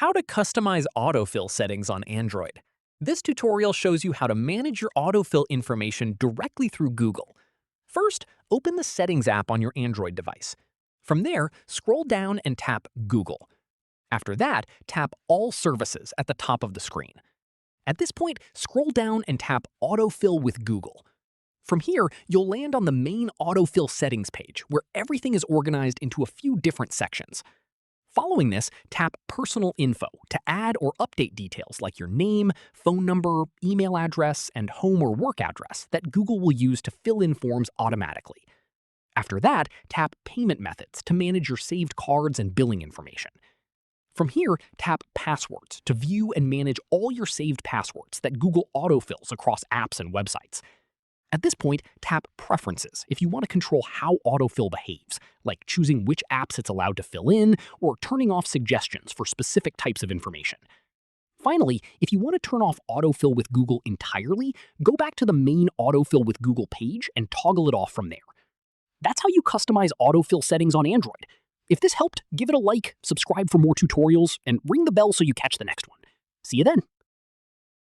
How to customize autofill settings on Android. This tutorial shows you how to manage your autofill information directly through Google. First, open the Settings app on your Android device. From there, scroll down and tap Google. After that, tap All Services at the top of the screen. At this point, scroll down and tap Autofill with Google. From here, you'll land on the main Autofill Settings page, where everything is organized into a few different sections. Following this, tap Personal Info to add or update details like your name, phone number, email address, and home or work address that Google will use to fill in forms automatically. After that, tap Payment Methods to manage your saved cards and billing information. From here, tap Passwords to view and manage all your saved passwords that Google autofills across apps and websites. At this point, tap Preferences if you want to control how autofill behaves, like choosing which apps it's allowed to fill in or turning off suggestions for specific types of information. Finally, if you want to turn off autofill with Google entirely, go back to the main Autofill with Google page and toggle it off from there. That's how you customize autofill settings on Android. If this helped, give it a like, subscribe for more tutorials, and ring the bell so you catch the next one. See you then.